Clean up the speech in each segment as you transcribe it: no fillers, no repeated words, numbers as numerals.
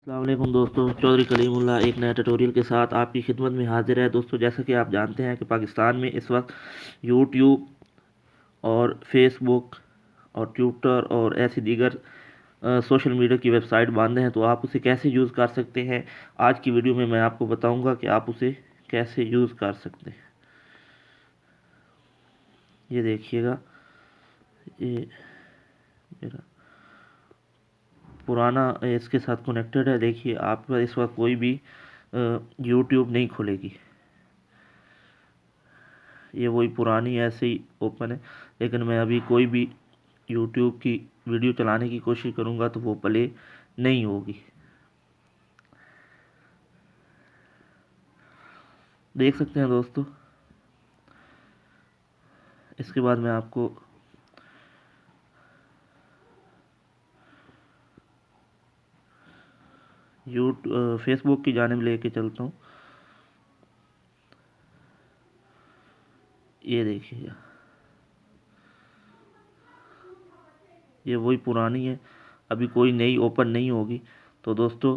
अस्सलाम वालेकुम दोस्तों, चौधरी कलीमुल्लाह एक नया ट्यूटोरियल के साथ आपकी खिदमत में हाजिर है। दोस्तों, जैसा कि आप जानते हैं कि पाकिस्तान में इस वक्त यूट्यूब और फेसबुक और ट्विटर और ऐसी दीगर सोशल मीडिया की वेबसाइट बंद हैं, तो आप उसे कैसे यूज़ कर सकते हैं। आज की वीडियो में मैं आपको बताऊंगा कि आप उसे कैसे यूज़ कर सकते हैं। ये देखिएगा, ये मेरा पुराना इसके साथ कनेक्टेड है। देखिए, आप इस वक्त कोई भी यूट्यूब नहीं खुलेगी, ये वही पुरानी ऐसे ही ओपन है। लेकिन मैं अभी कोई भी यूट्यूब की वीडियो चलाने की कोशिश करूँगा तो वो प्ले नहीं होगी। देख सकते हैं दोस्तों। इसके बाद मैं आपको फेसबुक की जानिब लेके चलता हूँ। ये देखिए, ये वही पुरानी है, अभी कोई नई ओपन नहीं होगी। तो दोस्तों,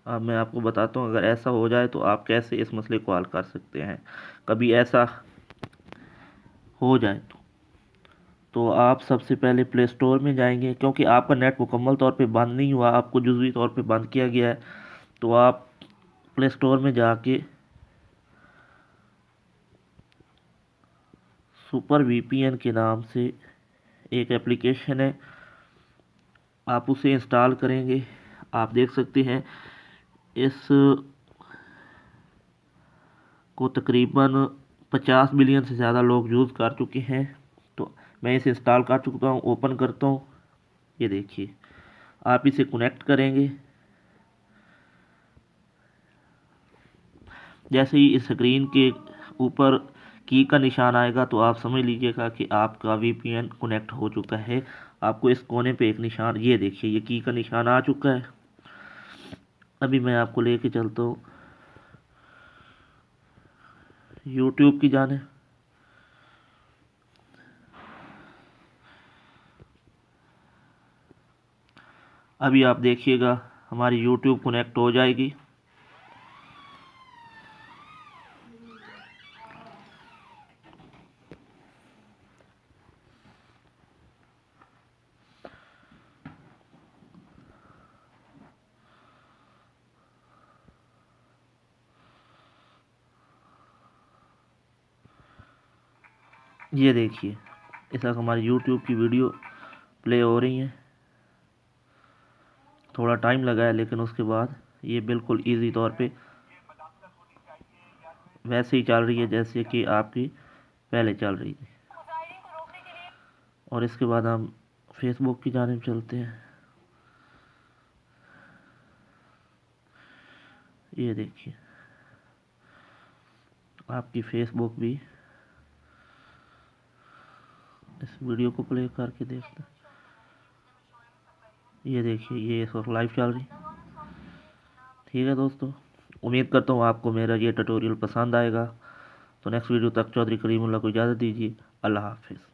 अब मैं आपको बताता हूँ, अगर ऐसा हो जाए तो आप कैसे इस मसले को हल कर सकते हैं। कभी ऐसा हो जाए तो आप सबसे पहले प्ले स्टोर में जाएंगे, क्योंकि आपका नेट मुकम्मल तौर पे बंद नहीं हुआ, आपको जुज़वी तौर पे बंद किया गया है। तो आप प्ले स्टोर में जाके सुपर वीपीएन के नाम से एक एप्लीकेशन है, आप उसे इंस्टॉल करेंगे। आप देख सकते हैं इस को तकरीबन 50 मिलियन से ज़्यादा लोग यूज़ कर चुके हैं। तो मैं इसे इंस्टॉल कर चुका हूँ, ओपन करता हूँ। ये देखिए, आप इसे कनेक्ट करेंगे। जैसे ही इस स्क्रीन के ऊपर की का निशान आएगा तो आप समझ लीजिएगा कि आपका वीपीएन कनेक्ट हो चुका है। आपको इस कोने पे एक निशान, ये देखिए, ये की का निशान आ चुका है। अभी मैं आपको लेके चलता हूँ यूट्यूब की जाने। अभी आप देखिएगा, हमारी यूट्यूब कनेक्ट हो जाएगी। ये देखिए, इस वक्त हमारी यूट्यूब की वीडियो प्ले हो रही है। थोड़ा टाइम लगा है, लेकिन उसके बाद ये बिल्कुल इजी तौर पे वैसे ही चल रही है जैसे कि आपकी पहले चल रही थी। और इसके बाद हम फेसबुक की जानिब चलते हैं। ये देखिए, आपकी फेसबुक भी इस वीडियो को प्ले करके देखते हैं। ये देखिए, ये इस वक्त लाइव चल रही। ठीक है दोस्तों, उम्मीद करता हूँ आपको मेरा ये ट्यूटोरियल पसंद आएगा। तो नेक्स्ट वीडियो तक चौधरी करीमुल्लाह को इजाज़त दीजिए। अल्लाह हाफिज़।